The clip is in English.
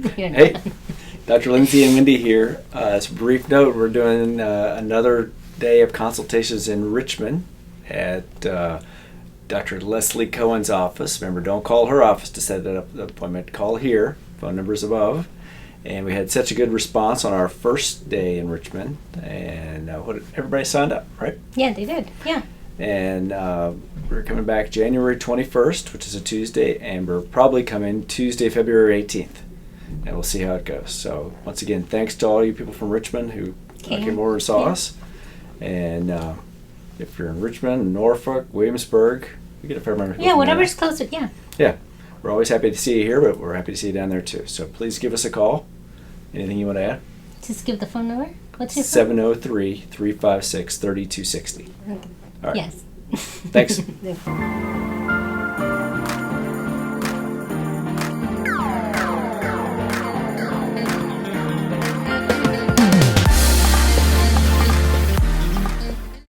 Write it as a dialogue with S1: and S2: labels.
S1: Hey, Dr. Lindsey and Wendy here. As a brief note, we're doing another day of consultations in Richmond at Dr. Leslie Cohen's office. Remember, don't call her office to set up the appointment. Call here. Phone number's above. And we had such a good response on our first day in Richmond, and everybody signed up, right?
S2: Yeah, they did. Yeah.
S1: And we're coming back January 21st, which is a Tuesday, and we're probably coming Tuesday, February 18th. And we'll see how it goes. So once again, thanks to all you people from Richmond who came over and saw us. And if you're in Richmond, Norfolk, Williamsburg, we get a fair amount of people.
S2: Yeah, whatever's closer. Yeah.
S1: Yeah, we're always happy to see you here, but we're happy to see you down there too. So please give us a call. Anything you want to add?
S2: Just give the phone number. What's your phone?
S1: 703-356-3260.
S2: Okay.
S1: All right.
S2: Yes.
S1: Thanks.